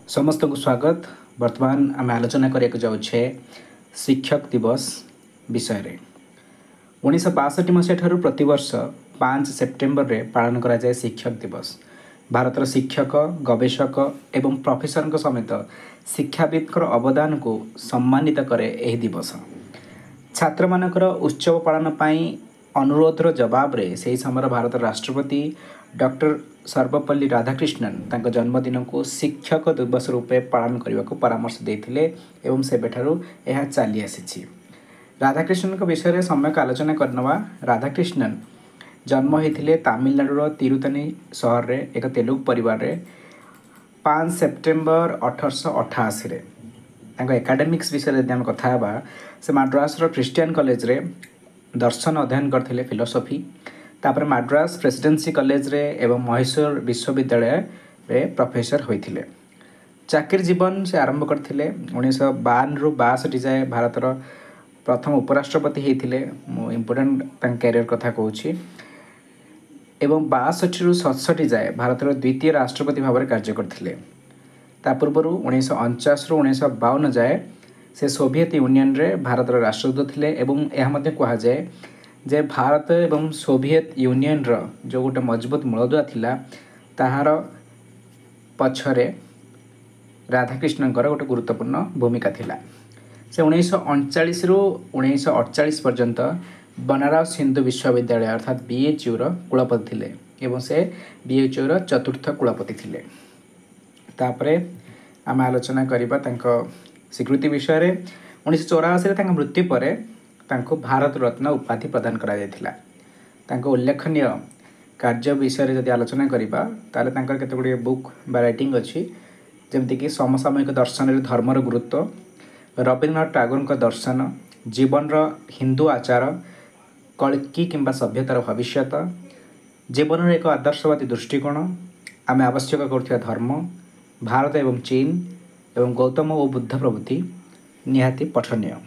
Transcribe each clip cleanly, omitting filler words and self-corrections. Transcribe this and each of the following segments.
समस्त को स्वागत। वर्तमान आम आलोचना करने जाऊे शिक्षक दिवस विषय रे 1962 मसीहा ठारू प्रतिवर्ष 5 सेप्टेम्बर रे पालन करा जाए शिक्षक दिवस। भारतर शिक्षक गवेषक एवं प्रोफेसर समेत शिक्षाविद अवदान को सम्मानित करे यह दिवस। छात्र मानकर उत्सव पालन पाई अनुरोधर जवाब रे से समय भारत राष्ट्रपति डॉक्टर सर्वपल्ली राधाकृष्णन तांको जन्मदिन को शिक्षक दिवस रूपे पालन करने को परामर्श देते एवं सेबेठारू यह चली आसी। राधाकृष्णन विषय में सम्यक आलोचना करनवा। राधाकृष्णन जन्म होते तमिलनाडुर तिरुतनी सहर रे एक तेलुगु परिवार रे 5 सेप्टेम्बर 1888 एकाडेमिक्स विषय में कथा से मद्रास क्रिश्चियन कॉलेज रे दर्शन अध्ययन करते फिलोसफी। तापर मद्रास प्रेसिडेंसी कॉलेज रे एवं मैसूर विश्वविद्यालय रे प्रोफेसर होते। चाकरी जीवन से आरंभ करते 1952 रु 62 जाए भारतर प्रथम उपराष्ट्रपति होते। इम्पोर्टेंट कैरियर कथा कहूँ एवं 62 रु 67 जाए भारतर द्वितीय राष्ट्रपति भाव में कार्य करते। पूर्व 1949 रु 1952 जाए से सोवियत यूनियन रे भारतर राष्ट्रदूत थे। एवं यह कहुए जे भारत एवं सोवियत यूनियन रो जो गोटे मजबूत मूलदुआ थिला ताहार पछरे राधाकृष्णन गोटे गुरुत्वपूर्ण भूमिका थिला। से 1939 रु 1948 पर्यंत बनारस हिंदू विश्वविद्यालय अर्थात BHU रो कुलपति थिले एवं से BHU रो चतुर्थ कुलपति थिले। तापरे आम आलोचना करिबा तांको स्वीकृति विषय रे 1984 रे तांको मृत्यु परे तांको भारत रत्न उपाधि प्रदान करा जायथिला। तांको उल्लेखनीय कार्य विषय रे यदि आलोचना करिबा ताले तांकर केते गुडी बुक बा राइटिंग अछि जेमति कि समसामयिक दर्शन रे धर्मर गुरुत्व, रवीन्द्रनाथ टागोर का दर्शन, जीवन रो हिंदू आचार, कल्की किंबा सभ्यतार भविष्यत, जीवन एक आदर्शवादी दृष्टिकोण, आम आवश्यक करथिबा धर्म, भारत एवं चीन एवं गौतम और बुद्ध प्रभृति निहाती पठनीय।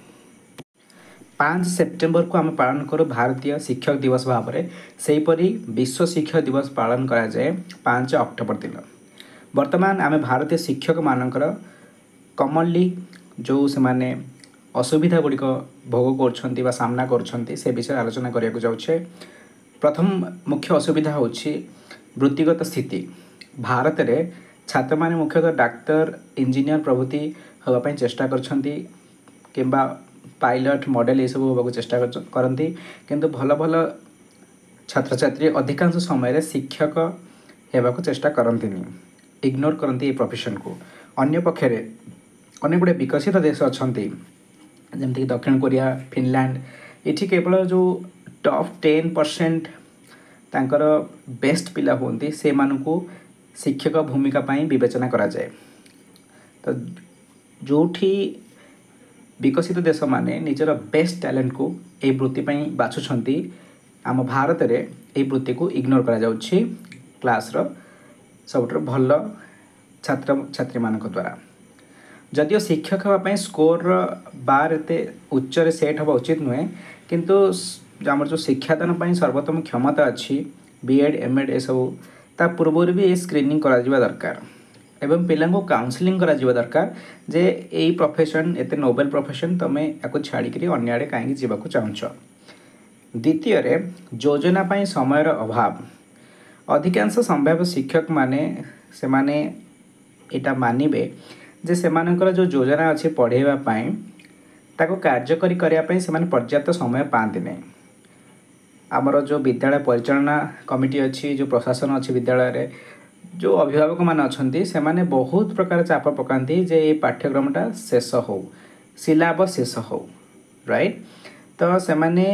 5 सेप्टेम्बर को आम पालन करूँ भारतीय शिक्षक दिवस भाव में। सेहीपरि विश्व शिक्षक दिवस पालन करा जाए 5 अक्टोबर दिन। वर्तमान आम भारतीय शिक्षक मानकर कमनली जो से माने असुविधा गुड़िक भोग कर सामना कर विषय आलोचना करने जाऊे। प्रथम मुख्य असुविधा हूँ वृत्तिगत स्थिति। भारत में छात्र मैंने मुख्यतः डाक्तर इंजीनियर प्रभृति हाँपाई चेष्टा करबा पायलट मॉडल ये सब होगा चेष्टा करती किंतु भल भल छात्र छात्री अधिकांश समय शिक्षक होगा चेष्टा करती इग्नोर करती प्रोफेशन को। अन्य पक्षे अनेक गुड़े विकसित देश अच्छा जमीक दक्षिण कोरिया, फिनलैंड, ये केवल जो टॉप 10% तांकर बेस्ट पिला होती से मानू शिक्षक भूमिका पाई विवेचना करा जाए। तो जोठी विकसित देश माने निजर बेस्ट टैलेंट को ए वृत्ति पाई बाछुछंती आम भारत रे ए वृत्ति को इग्नोर करा जाउछि क्लास रो सबटर भल छात्र छात्री मान द्वारा। जदियो शिक्षक हाँपाई स्कोर बार एते उच्च रे सेट हवा उचित नुहे किंतु आम जो शिक्षादान पाई सर्वोत्तम क्षमता अच्छी BEd MEd ए सब ता पूर्व भी स्क्रीनिंग करा जिबा दरकार एवं पिला को काउंसलिंग करा जिबा दरकार जे एई प्रोफेशन एते नोबेल प्रोफेशन तमे याको छाड़ी अन्य आड़े कहीं जावाक चाहूच। द्वितीय रे योजना पाई समय अभाव। अधिकांश संभाव्य शिक्षक माने से माने एटा मानिबे जे सेमानकर जो योजना अच्छी पढ़ेवा पाई ताको कार्यकरी करिया पाई से माने पर्याप्त समय पाते नहीं। आमर जो विद्यालय परिचालना कमिटी अच्छी जो प्रशासन अच्छी विद्यालय रे जो अभिभावक मान अच्छा से माने बहुत प्रकार चाप पकाती जे ये पाठ्यक्रमटा शेष हो सिलेबस शेष हो राइट। तो से माने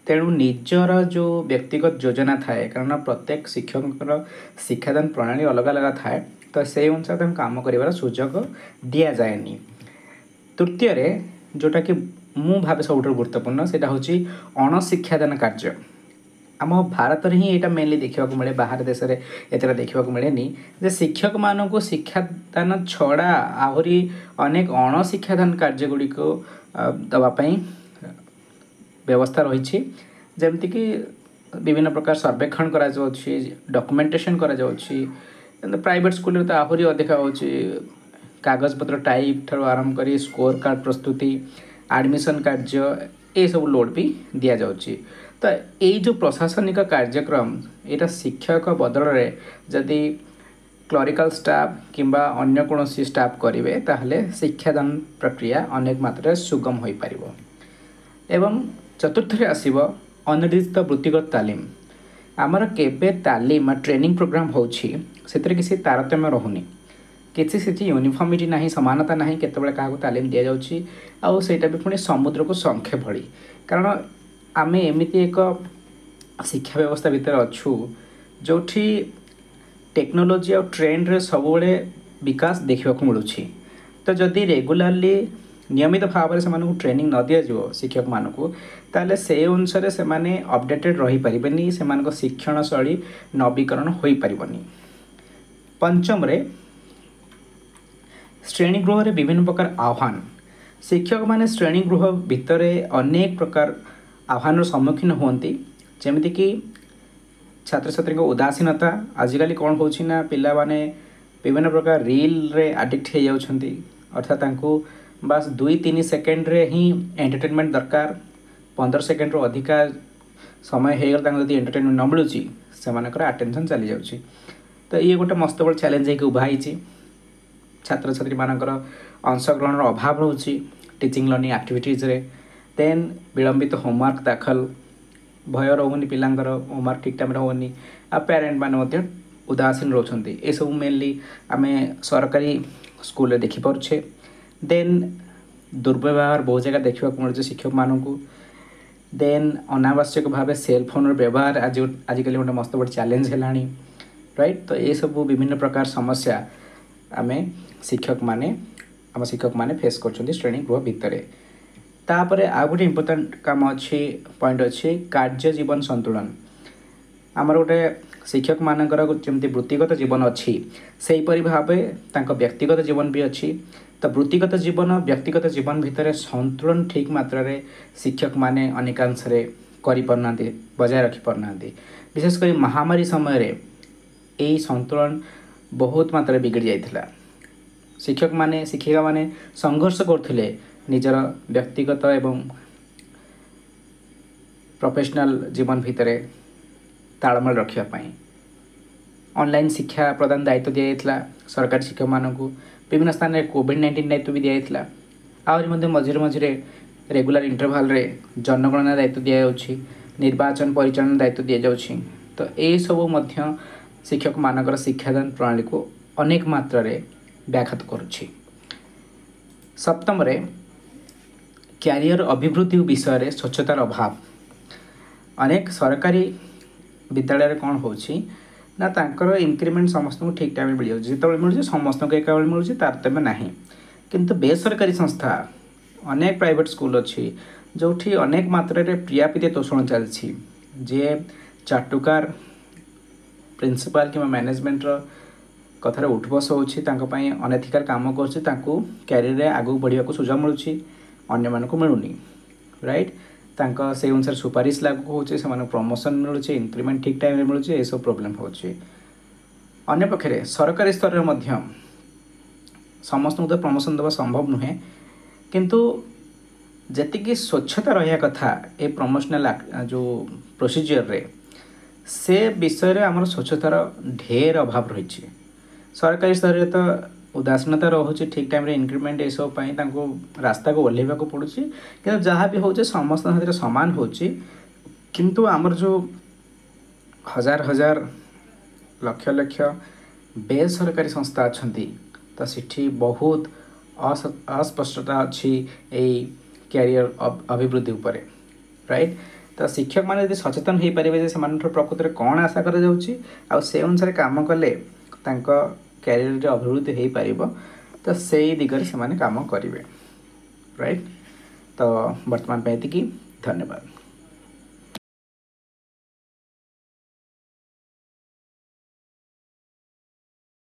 तेणु निजर जो व्यक्तिगत योजना थाए कारण प्रत्येक शिक्षक शिक्षादान प्रणाली अलग अलग थाए तो से अनुसार काम कर सुजोग दि जाए। तृतीय रे जोटा कि मु भावे सब गुरुत्वपूर्ण से हूँ अणशिक्षादान कार्य। आम भारत ही यहाँ मेनली देखा मिले बाहर देश में एतटा देखा मिले जे शिक्षक मान को शिक्षादान छड़ा आहरी अनेक अणशिक्षादान कार्य गुड़िक दवापाई व्यवस्था रही जमती कि विभिन्न प्रकार सर्वेक्षण करा डॉक्यूमेंटेशन करा प्राइवेट स्कूल तो आहरी अधिका हो कागजपत्र टाइप ठार आरंभ कर स्कोर कार्ड प्रस्तुति एडमिशन कार्य ये सब लोड भी दि जाऊँगी। तो यही जो प्रशासनिक कार्यक्रम यहाँ शिक्षक बदल में जदि क्लरिकल स्टाफ किंबा अन्य कौन स्टाफ करेंगे ताहले शिक्षादान प्रक्रिया अनेक मात्रा सुगम हो पार। एवं चतुर्थ आसब अनिर्दिष्ट वृत्तिगत तालीम आमर केबे तालीम ट्रेनिंग प्रोग्राम होछि किसी तारतम्य रहुनी किसी से यूनिफॉर्मिटी ना समानता ना केतबेले क्या तालीम दि जाऊँगी आईटा भी पुणी समुद्र को संखे भली कारण आम एमती एक शिक्षा व्यवस्था भितर अच्छू जो टेक्नोलोजी और ट्रेंड रे सब विकास देखा मिलूँ। तो जदि रेगुलारली नियमित भाव में से ट्रेनिंग न दि जाव शिक्षक मानक ताले से अनुसार से अपडेटेड रही पारे से शिक्षण शैली नवीकरण हो पारनी। पंचम रे श्रेणीगृह रे विभिन्न प्रकार आह्वान शिक्षक माने श्रेणीगृह भितर अनेक प्रकार आह्वान सम्मुखीन होती जमीती कि छात्र छात्री उदासीनता आजिकल कौन हो पिला माने विभिन्न प्रकार रील रे आडिक्ट हो जाउछंती अर्थात बस 2-3 सेकेंड रे ही एंटरटेनमेंट दरकार 15 सेकेंड रो अधिका समय हो गला एंटरटेनमेंट न मिलूँ से अटेंशन चली जाउछि। तो ये गोटे मस्त बड़ चैलेंज है उभाई छात्र छात्री मानकर अंशग्रहण अभाव रोचे टीचिंग लर्निंग एक्टिविटीज रे देन विलंबित होमवर्क दाखल भय रोनी पिलांकर होमवर्क ठीक टाइम होनी आ पेरेंट माने उदासीन रोचंती ए सब मेनली आम सरकारी स्कूल देखिपे। देन दुर्व्यवहार बहुत जगह देखा मिलूँ शिक्षक मानक देन अनावश्यक भाव सेलफोन व्यवहार आजिकल गोटे मस्त बड़ चैलेंज है राइट। तो ये सब विभिन्न प्रकार समस्या आम शिक्षक माने फेस कर श्रेणी गृह भितर। तापर आ गोटे इम्पोर्टाट काम अच्छी पॉइंट अच्छी कार्य जीवन संतुलन आमर गोटे शिक्षक मानकर जमी वृत्तिगत जीवन अच्छी से हीपरी भाव व्यक्तिगत जीवन भी अच्छी। तो वृत्तिगत जीवन व्यक्तिगत जीवन भितर संतुलन ठीक मात्रा रे शिक्षक माने अनेकांश करि पारना बजाय रखी पारना विशेषकर महामारी समय यही संतुलन बहुत मात्रा बिगड़ जाइथिला। शिक्षक माने शिक्षिका माने संघर्ष करथिले निजर व्यक्तिगत एवं प्रोफेशनल जीवन भितर तालमेल रखिया पाई ऑनलाइन शिक्षा प्रदान दायित्व दि जाइथिला सरकारी शिक्षक मानकु विभिन्न स्थान में कोविड-19 दायित्व भी दि जाइथिला आहरी मध्ये मझिरे मझिरे रेगुलर इंटरवाल रे जनगणना दायित्व दि जाउछि निर्वाचन परिचालन दायित्व दि जाउछि। तो ए सब मध्य शिक्षक मानकर शिक्षादान प्रणाली को अनेक मात्रा रे व्याघात करुछि। सप्तम रे क्यारियर अभिवृद्धि विषय रे स्वच्छतार अभाव अनेक सरकारी विद्यालय कौन होछि ना तांकर इंक्रीमेंट समस्त को ठीक टाइम मिल जाए जिते मिलूँ समस्त को एका मिलूँ तारतम्य ना किंतु बेसरकारी संस्था अनेक प्राइवेट स्कूल अच्छी जो अनेक मात्रा रे प्रियापीति तोषण चलछि जे चाटुकार प्रिंसिपाल कि मैनेजमेंट कथार उठबस होछि अनएथिकल काम कर क्यारियर आगू बढ़िया को सुझाव मिलूँ अन्य मानक मिलूनी राइट से अनुसार सुपारिश लागू होचे से प्रमोशन मिलूँ इंक्रीमेंट ठीक टाइम मिलूँ ये सब प्रोब्लेम होचे। अन्य पक्षे सरकारी स्तर में समस्त तो प्रमोशन देवा संभव नुहे किंतु जी स्वच्छता रहा कथा ए प्रमोशनल जो प्रोसीजर रे से विषय रे आमर स्वच्छतार ढेर अभाव रही सरकारी स्तर में तो उदासीनता रोचे ठीक टाइम रे इंक्रीमेंट ये सब रास्ता को ओह्लैवा को पड़ू कि जहाँ भी हो समस्त हाथ सामान हो किंतु आमर जो हजार हजार लक्ष लक्ष बेसरकारी संस्था अच्छा तो सिठी बहुत अस्पष्टता अच्छी कैरियर अभिवृद्धि उपरे राइट। तो शिक्षक मैंने यदि सचेतन हो पारे से प्रकृति में कौन आशा कर से अनुसार काम कले कैरियर अभिवृद्धि हो पार तो से दिगरे से काम करेंगे राइट। तो वर्तमान पे धन्यवाद।